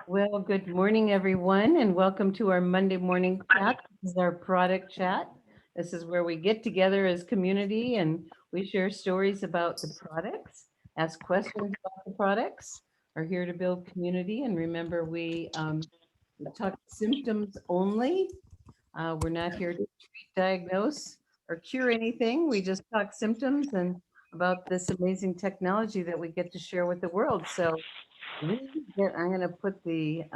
Well, good morning, everyone, and welcome to our Monday morning chat. This is our product chat. This is where we get together as community and we share stories about the products, ask questions about the products, are here to build community. And remember, we talk symptoms only. We're not here to treat, diagnose, or cure anything. We just talk symptoms and about this amazing technology that we get to share with the world. I'm going to put okay,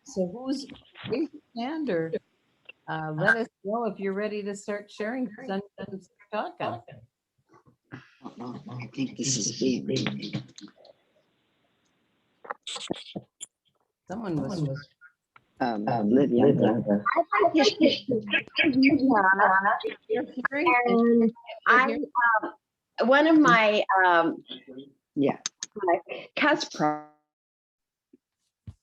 so who's, raise your hand or let us know if you're ready to start sharing. 'Cause I'm done talking. I think this is being. Someone was, Livia. I'd like to share you're hearing, and I, one of my, Yeah. my customer.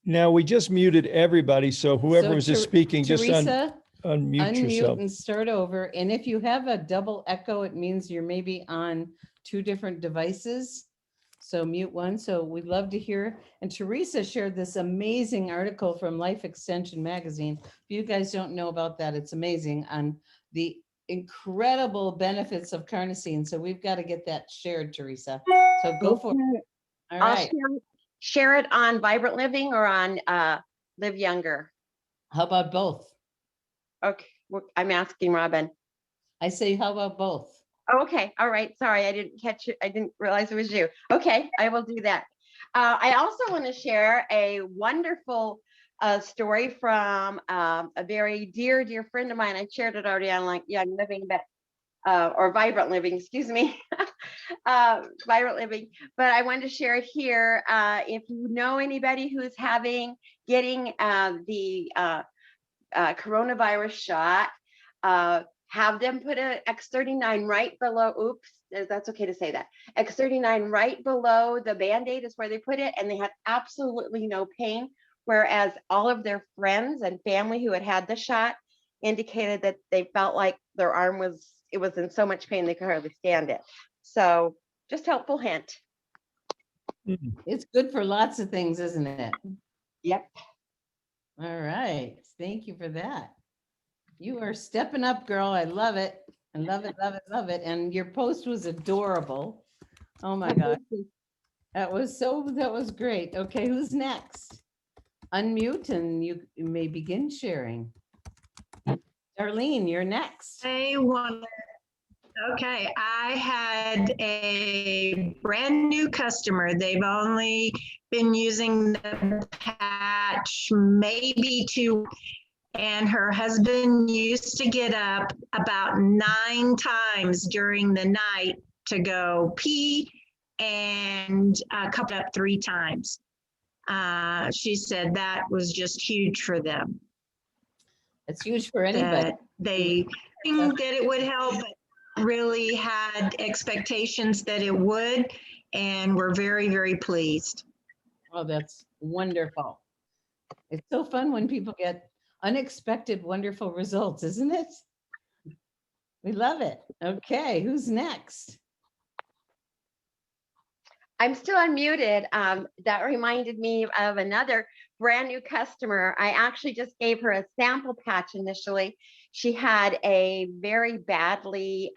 Now, we just muted everybody, so whoever So, was just Ter- speaking, just Teresa, unmute unmute yourself. and start over. And if you have a double echo, it means you're maybe on two different devices. So mute one. So we'd love to hear. And Teresa shared this amazing article from Life Extension Magazine. If you guys don't know about that, it's amazing on the incredible benefits of carnosine. So we've got to get that shared, Teresa. So go for it. All I'll right. share it on Vibrant Living or on Live Younger. How about both? Okay, I'm asking Robin. I say, how about both? Oh, okay, all right. Sorry, I didn't catch it. I didn't realize it was you. Okay, I will do that. I also want to share a wonderful story from a very dear friend of mine. I shared it already on like Young Living, but or Vibrant Living, excuse me, Vibrant Living. But I wanted to share it here. If you know anybody who's getting the coronavirus shot, have them put an X39 right below, oops, that's okay to say that, X39 right below the Band-Aid is where they put it, and they had absolutely no pain, whereas all of their friends and family who had the shot indicated that they felt like their arm was in so much pain they could hardly stand it. So just helpful hint. It's good for lots of things, isn't it? Yep. All right. Thank you for that. You are stepping up, girl. I love it. I love it, love it, love it. And your post was adorable. Oh my gosh. That was great. Okay, who's next? Unmute and you may begin sharing. Darlene, you're next. Okay, I had a brand new customer. They've only been using the patch maybe 2, and her husband used to get up about 9 times during the night to go pee and cup up 3 times. She said that was just huge for them. It's huge for anybody. That they think that it would help, but really had expectations that it would, and we're very pleased. Oh, that's wonderful. It's so fun when people get unexpected, wonderful results, isn't it? We love it. Okay, who's next? I'm still unmuted. That reminded me of another brand new customer. I actually just gave her a sample patch initially. She had a very badly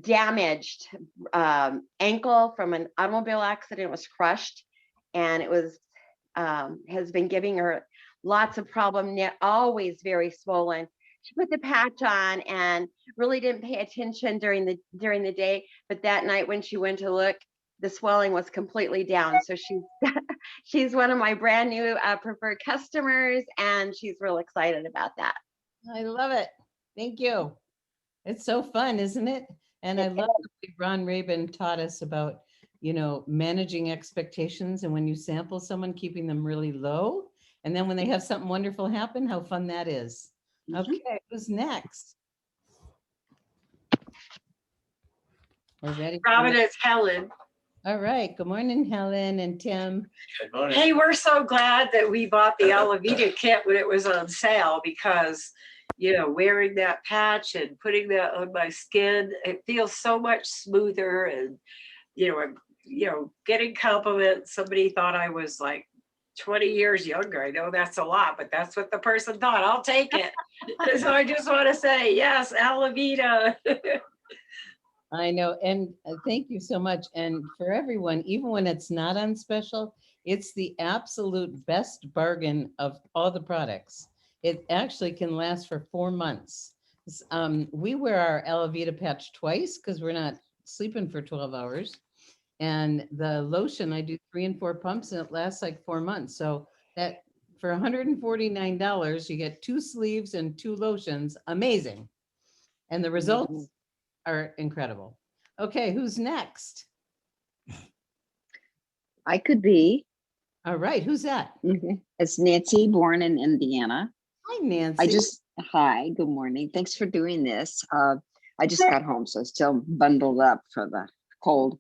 damaged ankle from an automobile accident. It was crushed, and it was has been giving her lots of problem, always very swollen. She put the patch on and really didn't pay attention during the day, but that night when she went to look, the swelling was completely down. So she's one of my brand new preferred customers, and she's real excited about that. I love it. Thank you. It's so fun, isn't it? And I love what Ron Rabin taught us about, managing expectations. And when you sample someone, keeping them really low. And then when they have something wonderful happen, how fun that is. Okay, who's next? We're ready. Robin, it's Helen. All right. Good morning, Helen and Tim. Good morning. Hey, we're so glad that we bought the Alavita kit when it was on sale because, wearing that patch and putting that on my skin, it feels so much smoother. And, getting compliments. Somebody thought I was like 20 years younger. I know that's a lot, but that's what the person thought. I'll take it. So I just want to say, yes, Alavita. I know, and thank you so much. And for everyone, even when it's not on special, it's the absolute best bargain of all the products. It actually can last for 4 months. We wear our Alavita patch twice because we're not sleeping for 12 hours. And the lotion, I do 3 and 4 pumps and it lasts like 4 months. So that for $149, you get 2 sleeves and 2 lotions. Amazing. And the results are incredible. Okay, who's next? I could be. All right, who's that? It's Nancy, born in Indiana. Hi, Nancy. Hi, good morning. Thanks for doing this. I just got home, so still bundled up for the cold.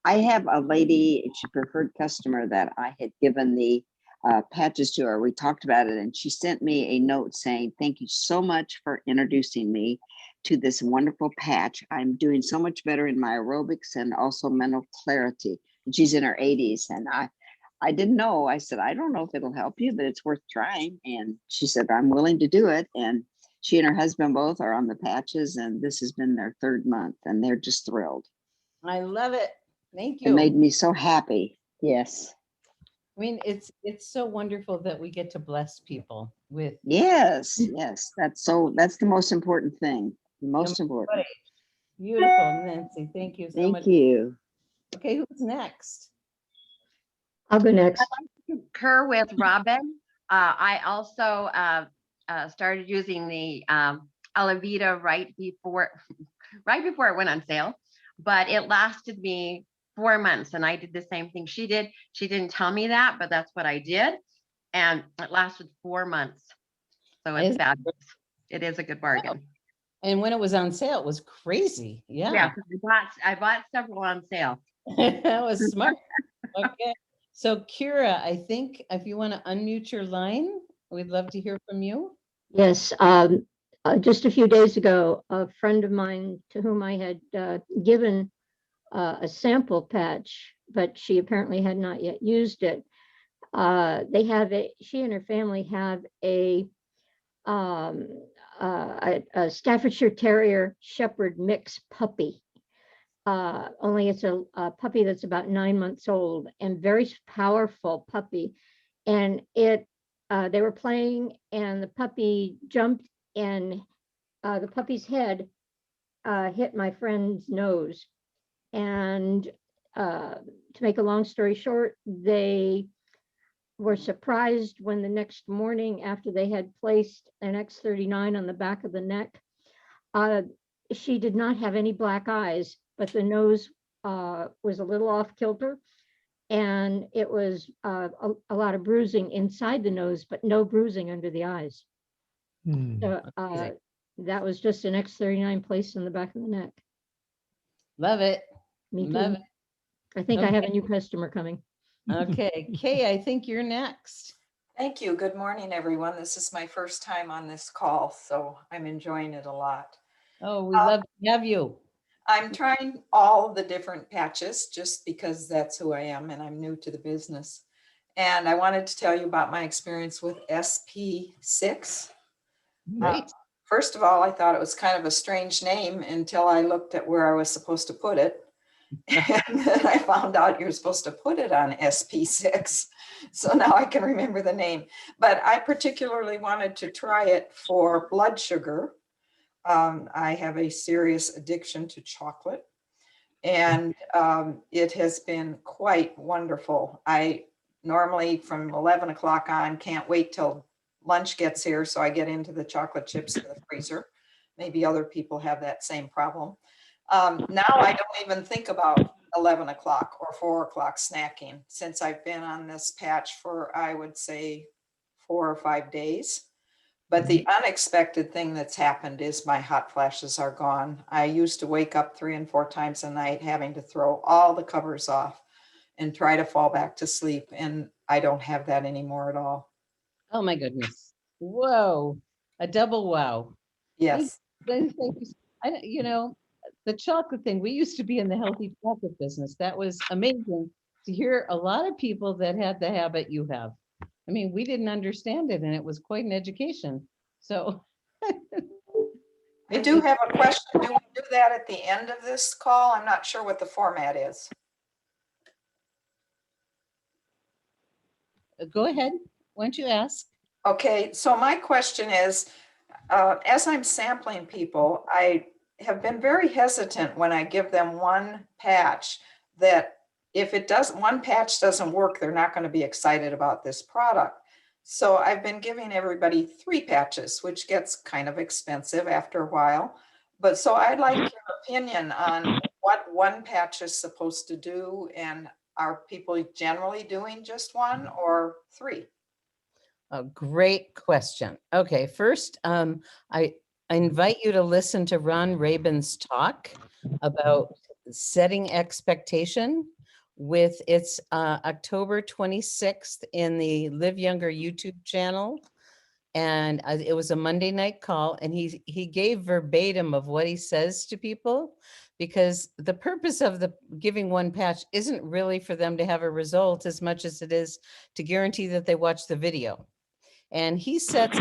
I have a lady, she preferred customer that I had given the patches to her. We talked about it and she sent me a note saying, thank you so much for introducing me to this wonderful patch. I'm doing so much better in my aerobics and also mental clarity. And she's in her 80s. And I didn't know. I said, I don't know if it'll help you, but it's worth trying. And she said, I'm willing to do it. And she and her husband both are on the patches, and this has been their 3rd month, and they're just thrilled. I love it. Thank It you. made me so happy. Yes. I mean, it's so wonderful that we get to bless people with. Yes. That's the most important thing. The most important. Beautiful, Nancy. Thank you so much. Thank you. Okay, who's next? I'll go next. Concur with Robin. I also started using the Alavita right before it went on sale, but it lasted me 4 months, and I did the same thing she did. She didn't tell me that, but that's what I did, and it lasted 4 months. So it's fabulous. It is a good bargain. And when it was on sale, it was crazy. Yeah. 'Cause I bought several on sale. That was smart. Okay. So Kira, I think if you want to unmute your line, we'd love to hear from you. Yes, just a few days ago, a friend of mine to whom I had given a sample patch, but she apparently had not yet used it. She and her family have a Staffordshire Terrier Shepherd mix puppy. Only it's a puppy that's about 9 months old and very powerful puppy. And they were playing and the puppy jumped and the puppy's head hit my friend's nose. And to make a long story short, they were surprised when the next morning after they had placed an X39 on the back of the neck, she did not have any black eyes, but the nose was a little off kilter, and it was a lot of bruising inside the nose, but no bruising under the eyes. So that was just an X39 placed on the back of the neck. Love it. Me too. Love it. I think I have a new customer coming. Okay, Kay, I think you're next. Thank you. Good morning, everyone. This is my first time on this call, so I'm enjoying it a lot. Oh, we love to have you. I'm trying all the different patches just because that's who I am and I'm new to the business. And I wanted to tell you about my experience with SP6. Right. First of all, I thought it was kind of a strange name until I looked at where I was supposed to put it. And then I found out you're supposed to put it on SP6. So now I can remember the name. But I particularly wanted to try it for blood sugar. I have a serious addiction to chocolate. And it has been quite wonderful. I normally from 11 o'clock on can't wait till lunch gets here. So I get into the chocolate chips in the freezer. Maybe other people have that same problem. Now I don't even think about 11 o'clock or 4 o'clock snacking since I've been on this patch for, I would say, 4 or 5 days. But the unexpected thing that's happened is my hot flashes are gone. I used to wake up 3 and 4 times a night having to throw all the covers off and try to fall back to sleep. And I don't have that anymore at all. Oh my goodness. Whoa. A double wow. Yes. Thank you. the chocolate thing, we used to be in the healthy chocolate business. That was amazing to hear a lot of people that had the habit you have. I mean, we didn't understand it and it was quite an education. So I do have a question. Do we do that at the end of this call? I'm not sure what the format is. go ahead. Why don't you ask? Okay, so my question is, as I'm sampling people, I have been very hesitant when I give them one patch that if one patch doesn't work, they're not going to be excited about this product. So I've been giving everybody 3 patches, which gets kind of expensive after a while. But so I'd like your opinion on what one patch is supposed to do, and are people generally doing just 1 or 3? A great question. Okay, first, I invite you to listen to Ron Rabin's talk about setting expectation with its October 26th in the Live Younger YouTube channel. And it was a Monday night call, and he gave verbatim of what he says to people, because the purpose of the giving one patch isn't really for them to have a result as much as it is to guarantee that they watch the video. And he sets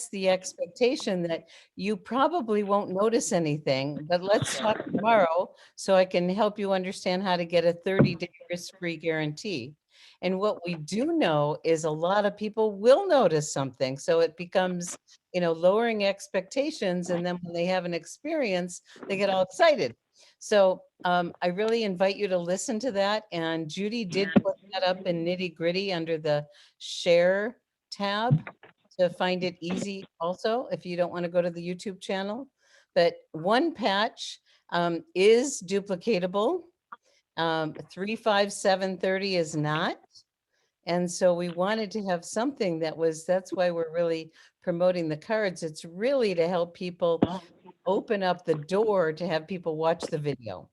the expectation that you probably won't notice anything, but let's talk tomorrow so I can help you understand how to get a 30-day risk-free guarantee. And what we do know is a lot of people will notice something. So it becomes, lowering expectations. And then when they have an experience, they get all excited. So I really invite you to listen to that. And Judy did put that up in Nitty Gritty under the share tab to find it easy also, if you don't want to go to the YouTube channel. But one patch is duplicatable. 35730 is not. And so we wanted to have something that's why we're really promoting the cards. It's really to help people open up the door to have people watch the video.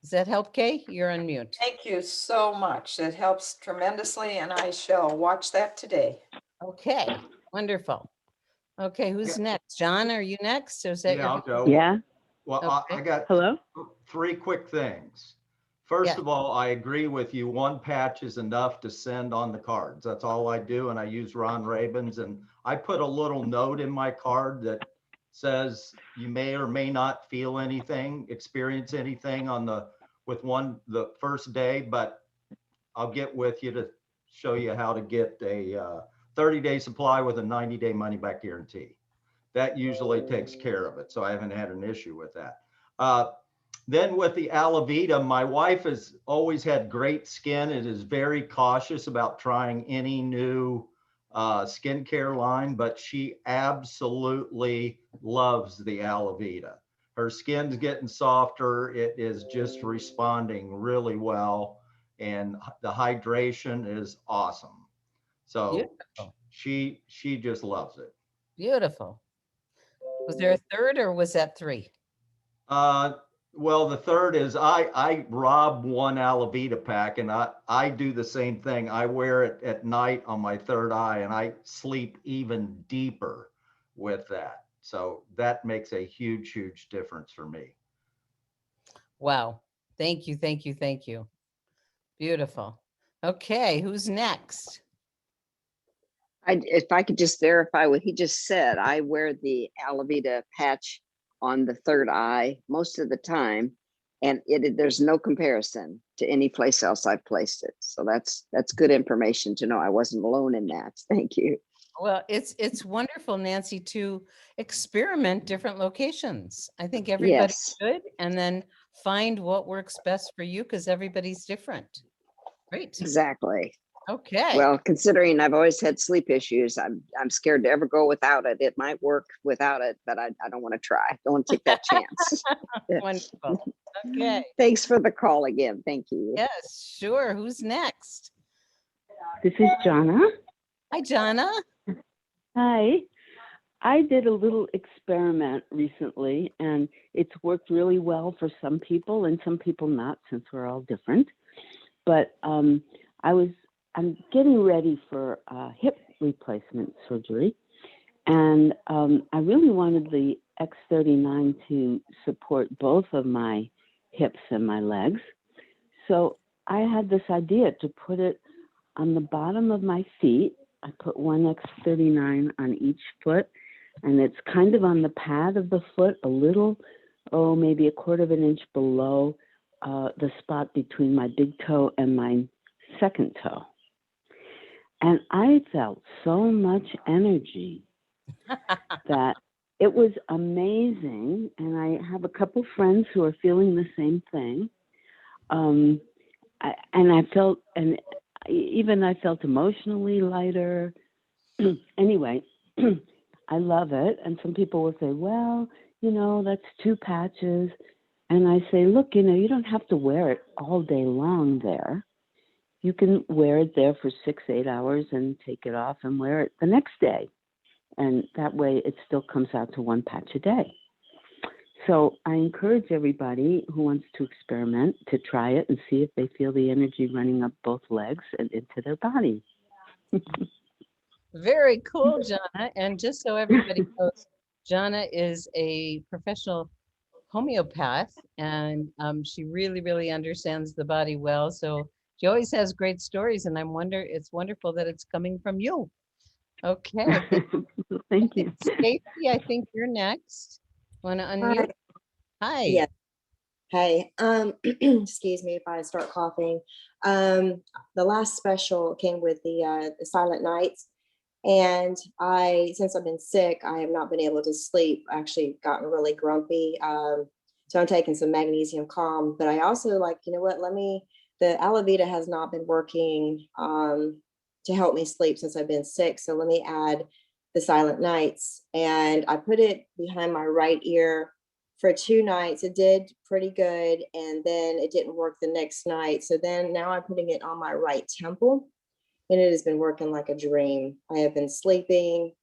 Does that help, Kay? You're on mute. Thank you so much. That helps tremendously, and I shall watch that today. Okay, wonderful. Okay, who's next? John, are you next? Or is that Yeah, I'll your? go. Yeah, Well, Okay. I got hello? 3 quick things. First Yeah. of all, I agree with you. One patch is enough to send on the cards. That's all I do. And I use Ron Rabin's, and I put a little note in my card that says you may or may not feel anything, experience anything the first day, but I'll get with you to show you how to get a 30-day supply with a 90-day money back guarantee. That usually takes care of it. So I haven't had an issue with that. Then with the Alavita, my wife has always had great skin and is very cautious about trying any new skincare line, but she absolutely loves the Alavita. Her skin's getting softer. It is just responding really well. And the hydration is awesome. So she just loves it. Beautiful. Was there a third or was that 3? Well, the third is I rob one Alavita pack, and I do the same thing. I wear it at night on my third eye, and I sleep even deeper with that. So that makes a huge, huge difference for me. Wow. Thank you. Thank you. Thank you. Beautiful. Okay, who's next? If I could just verify what he just said, I wear the Alavita patch on the third eye most of the time, and there's no comparison to any place else I've placed it. So that's good information to know. I wasn't alone in that. Thank you. Well, it's wonderful, Nancy, to experiment different locations. I think everybody should, and then find what works best for you, because everybody's different. Great. Exactly. Okay. Well, considering I've always had sleep issues, I'm scared to ever go without it. It might work without it, but I don't want to try. Don't want to take that chance. Wonderful. Okay. Thanks for the call again. Thank you. Yes, sure. Who's next? This is Jonna. Hi, Jonna. Hi. I did a little experiment recently, and it's worked really well for some people and some people not, since we're all different. But I'm getting ready for hip replacement surgery, And I really wanted the X39 to support both of my hips and my legs. So I had this idea to put it on the bottom of my feet. I put one X39 on each foot, and it's kind of on the pad of the foot, a little, maybe a quarter of an inch below the spot between my big toe and my second toe. And I felt so much energy that it was amazing. And I have a couple friends who are feeling the same thing. I felt emotionally lighter. Anyway, I love it. And some people will say, well, that's 2 patches. And I say, look, you don't have to wear it all day long there. You can wear it there for 6-8 hours and take it off and wear it the next day. And that way it still comes out to 1 patch a day. So I encourage everybody who wants to experiment to try it and see if they feel the energy running up both legs and into their body. Very cool, Jonna. And just so everybody knows, Jonna is a professional homeopath, and she really, really understands the body well. So she always has great stories, and it's wonderful that it's coming from you. Okay. Thank you. Stacy, I think you're next. Want to unmute? Hi. Yeah. Hey, excuse me if I start coughing. The last special came with the Silent Nights, and since I've been sick, I have not been able to sleep. I actually gotten really grumpy. So I'm taking some magnesium calm, but I also the Alavita has not been working to help me sleep since I've been sick. So let me add the Silent Nights, and I put it behind my right ear for 2 nights. It did pretty good, and then it didn't work the next night. So then now I'm putting it on my right temple, and it has been working like a dream. I have been sleeping,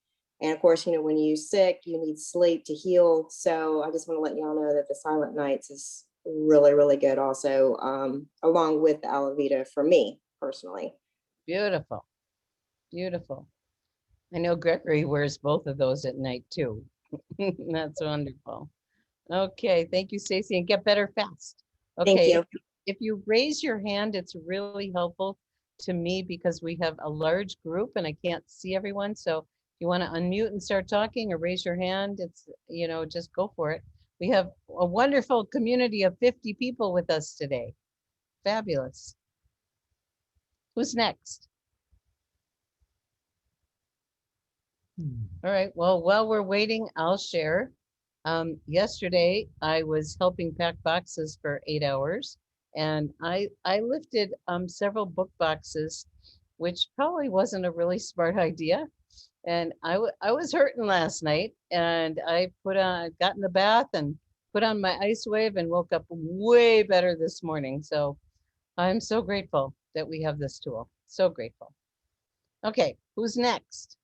and of course, when you're sick, you need sleep to heal. So I just want to let y'all know that the Silent Nights is really, really good also, along with the Alavita for me personally. Beautiful. Beautiful. I know Gregory wears both of those at night too. That's wonderful. Okay, thank you, Stacy, and get better fast. Okay, Thank you. If you raise your hand, it's really helpful to me because we have a large group and I can't see everyone. So if you want to unmute and start talking or raise your hand, it's, just go for it. We have a wonderful community of 50 people with us today. Fabulous. Who's next? All right, well, while we're waiting, I'll share. Yesterday, I was helping pack boxes for 8 hours, and I lifted several book boxes, which probably wasn't a really smart idea. And I was hurting last night, and I got in the bath and put on my ice wave and woke up way better this morning. So I'm so grateful that we have this tool. So grateful. Okay, who's next?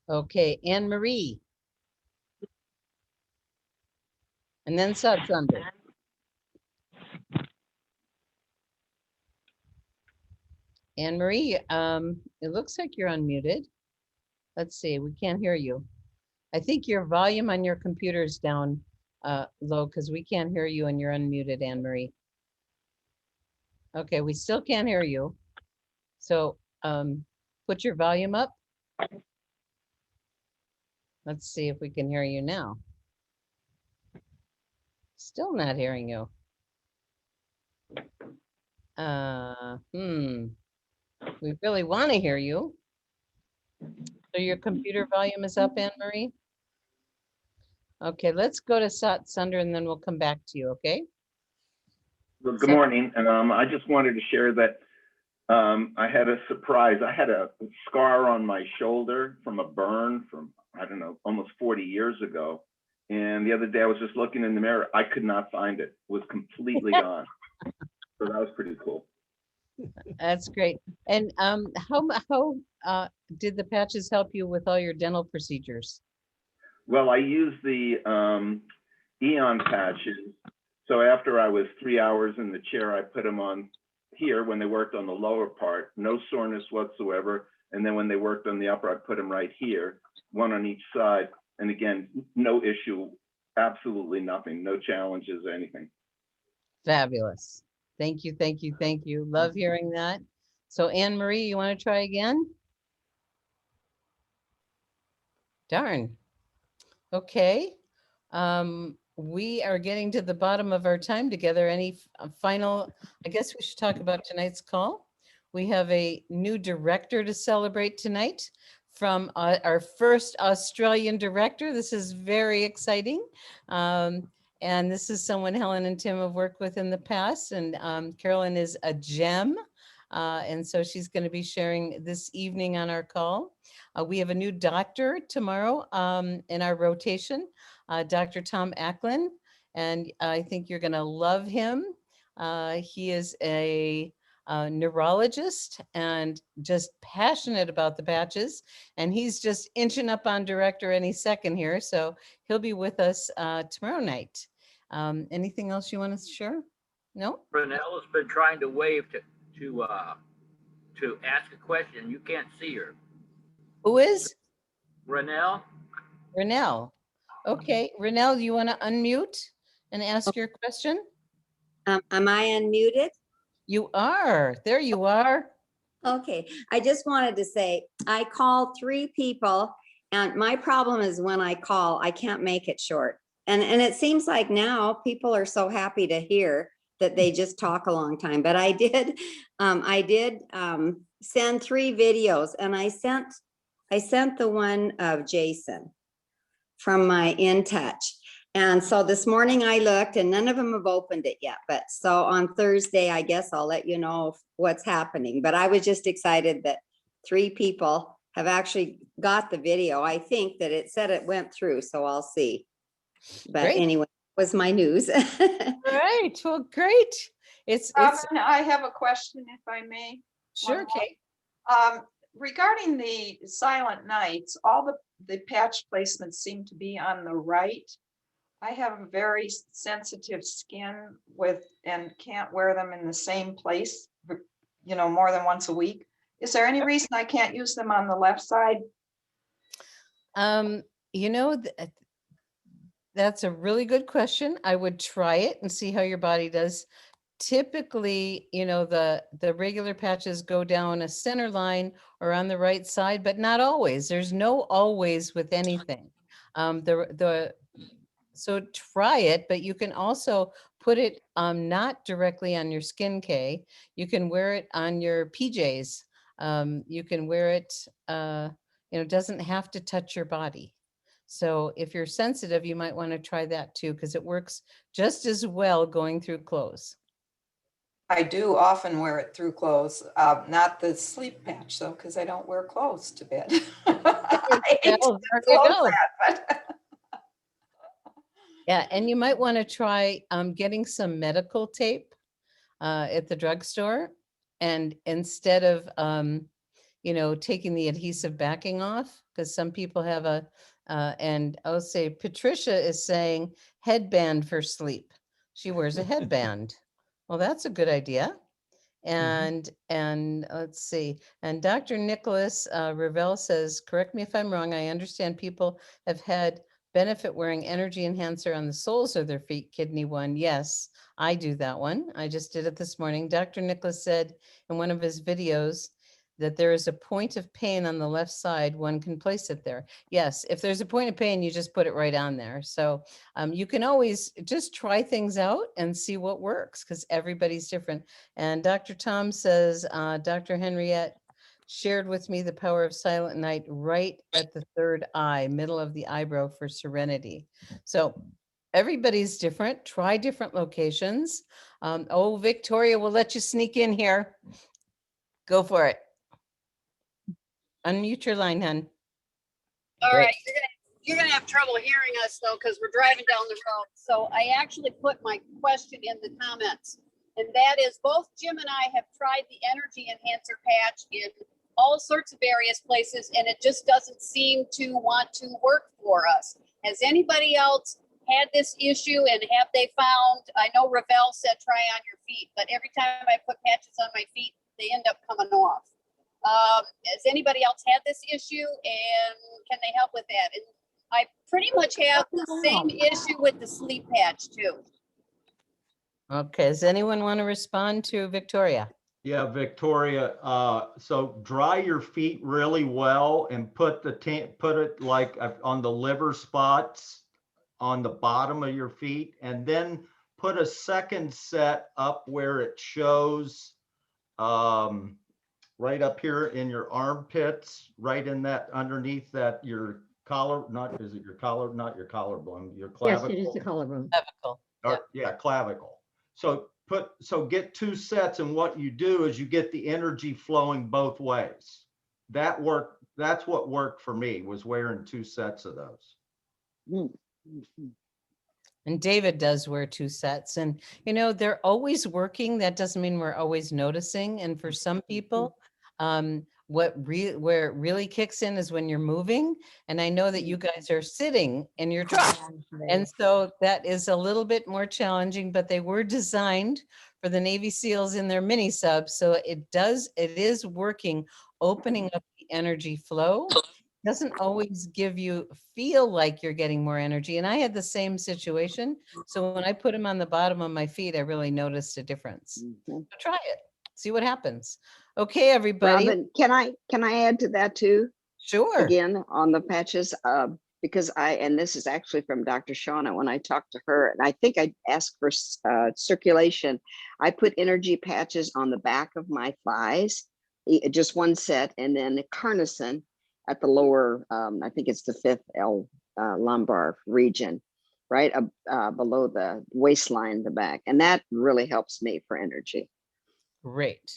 Okay, Anne Marie. And then Satsunder. Anne Marie, it looks like you're unmuted. Let's see, we can't hear you. I think your volume on your computer is down low because we can't hear you and you're unmuted, Anne Marie. Okay, we still can't hear you. So put your volume up. Let's see if we can hear you now. Still not hearing you. We really want to hear you. So your computer volume is up, Anne Marie? Okay, let's go to Satsunder and then we'll come back to you, okay? Well, good morning. I just wanted to share that I had a surprise. I had a scar on my shoulder from a burn from, I don't know, almost 40 years ago. And the other day I was just looking in the mirror. I could not find it. It was completely gone. So that was pretty cool. That's great. And how did the patches help you with all your dental procedures? Well, I used the Eon patches. So after I was 3 hours in the chair, I put them on here when they worked on the lower part. No soreness whatsoever. And then when they worked on the upper, I put them right here, one on each side. And again, no issue, absolutely nothing, no challenges or anything. Fabulous. Thank you, thank you, thank you. Love hearing that. So Anne Marie, you want to try again? Darn. Okay. We are getting to the bottom of our time together. Any final, I guess we should talk about tonight's call. We have a new director to celebrate tonight from our first Australian director. This is very exciting. And this is someone Helen and Tim have worked with in the past. And Carolyn is a gem. And so she's going to be sharing this evening on our call. We have a new doctor tomorrow in our rotation, Dr. Tom Acklin. And I think you're going to love him. He is a neurologist and just passionate about the patches. And he's just inching up on director any second here. So he'll be with us tomorrow night. Anything else you want to share? No? Brunel has been trying to wave to ask a question. You can't see her. Who is? Renell. Renell. Okay, Renell, you want to unmute and ask your question? Am I unmuted? You are. There you are. Okay, I just wanted to say, I called 3 people, and my problem is when I call, I can't make it short. And it seems like now people are so happy to hear that they just talk a long time. But I did send 3 videos, and I sent the one of Jason from my In Touch. And so this morning I looked and none of them have opened it yet. But so on Thursday, I guess I'll let you know what's happening. But I was just excited that 3 people have actually got the video. I think that it said it went through, so I'll see. But Great. anyway, was my news. Right. Well, great. It's Robin, I have a question if I may. sure, Kate. Regarding the Silent Nights, all the patch placements seem to be on the right. I have a very sensitive skin and can't wear them in the same place, more than once a week. Is there any reason I can't use them on the left side? That's a really good question. I would try it and see how your body does. Typically, the regular patches go down a center line or on the right side, but not always. There's no always with anything. So try it, but you can also put it not directly on your skin, Kay. You can wear it on your PJs. You can wear it, doesn't have to touch your body. So if you're sensitive, you might want to try that too, because it works just as well going through clothes. I do often wear it through clothes, not the sleep patch though, because I don't wear clothes to bed. I hate to disclose that, but yeah, and you might want to try getting some medical tape at the drugstore, and instead of taking the adhesive backing off, because some people have and I'll say Patricia is saying headband for sleep. She wears a headband. Well, that's a good idea. And let's see. And Dr. Nicholas Ravel says, correct me if I'm wrong. I understand people have had benefit wearing energy enhancer on the soles of their feet, kidney one. Yes, I do that one. I just did it this morning. Dr. Nicholas said in one of his videos that there is a point of pain on the left side, one can place it there. Yes, if there's a point of pain, you just put it right on there. So you can always just try things out and see what works, because everybody's different. And Dr. Tom says, Dr. Henriette shared with me the power of Silent Night right at the third eye, middle of the eyebrow for serenity. So everybody's different. Try different locations. Victoria, we'll let you sneak in here. Go for it. Unmute your line, hon. All right, you're gonna have trouble hearing us though, because we're driving down the road. So I actually put my question in the comments, and that is both Jim and I have tried the energy enhancer patch in all sorts of various places, and it just doesn't seem to want to work for us. Has anybody else had this issue, and have they found? I know Ravel said try on your feet, but every time I put patches on my feet, they end up coming off. Has anybody else had this issue and can they help with that? And I pretty much have the same issue with the sleep patch too. Okay, does anyone want to respond to Victoria? Yeah, Victoria, so dry your feet really well and put it like on the liver spots on the bottom of your feet, and then put a second set up where it shows right up here in your armpits, right in that underneath that your collar, not your collarbone, your Yes, clavicle. it is the collarbone. Clavicle. Yeah, clavicle. So get 2 sets, and what you do is you get the energy flowing both ways. That's what worked for me, was wearing 2 sets of those. And David does wear 2 sets, and they're always working. That doesn't mean we're always noticing. And for some people, where it really kicks in is when you're moving. And I know that you guys are sitting in your truck, and so that is a little bit more challenging. But they were designed for the Navy SEALs in their mini subs, so it is working, opening up the energy flow. Doesn't always feel like you're getting more energy. And I had the same situation. So when I put them on the bottom of my feet, I really noticed a difference. So try it, see what happens. Okay, everybody. Robin, can I add to that too? Sure. Again, on the patches, because and this is actually from Dr. Shauna, when I talked to her, and I think I asked for circulation. I put energy patches on the back of my thighs, just 1 set, and then the carnosine at the lower, I think it's the 5th L lumbar region, right below the waistline, the back. And that really helps me for energy. Great.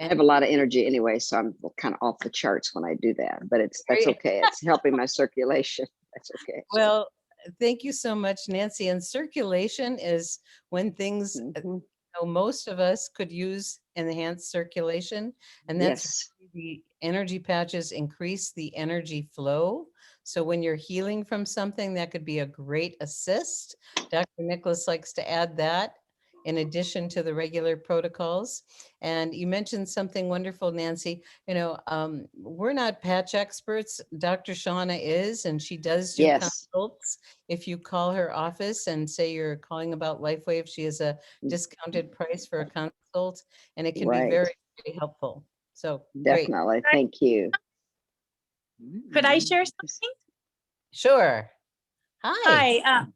I have a lot of energy anyway, so I'm kind of off the charts when I do that, but that's okay. It's helping my circulation. That's okay. Well, thank you so much, Nancy. And circulation is when things, most of us could use enhanced circulation, and that's the energy patches increase the energy flow. So when you're healing from something, that could be a great assist. Dr. Nicholas likes to add that in addition to the regular protocols. And you mentioned something wonderful, Nancy. We're not patch experts. Dr. Shauna is, and she does do consults. If you call her office and say you're calling about LifeWave, she has a discounted price for a consult, and it can be very, very helpful. So definitely, great. thank you. Could I share something? Sure. Hi. Hi.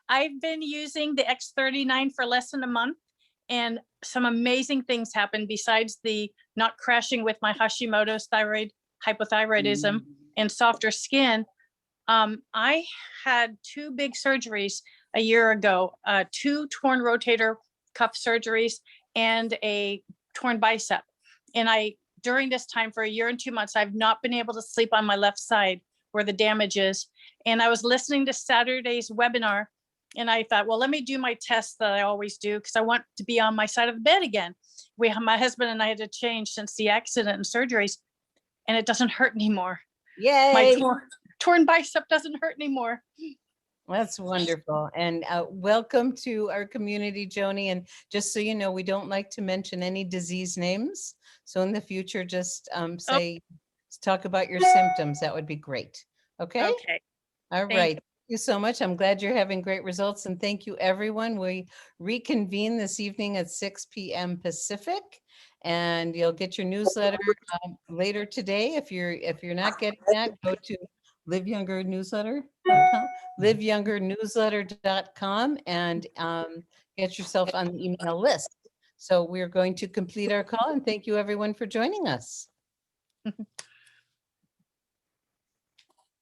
I've been using the X39 for less than a month, and some amazing things happened besides the not crashing with my Hashimoto's hypothyroidism and softer skin. I had 2 big surgeries a year ago, 2 torn rotator cuff surgeries and a torn bicep. And during this time for a year and 2 months, I've not been able to sleep on my left side where the damage is. And I was listening to Saturday's webinar, and I thought, well, let me do my test that I always do, because I want to be on my side of the bed again. My husband and I had to change since the accident and surgeries, and it doesn't hurt anymore. Yay! My torn bicep doesn't hurt anymore. That's wonderful. And welcome to our community, Joni. And just so you know, we don't like to mention any disease names. So in the future, just talk about your symptoms. That would be great. Okay? Okay. All right. Thank you so much. I'm glad you're having great results. And thank you, everyone. We reconvene this evening at 6 p.m. Pacific. And you'll get your newsletter later today. If you're not getting that, go to liveyoungernewsletter.com and get yourself on the email list. So we're going to complete our call, and thank you everyone for joining us.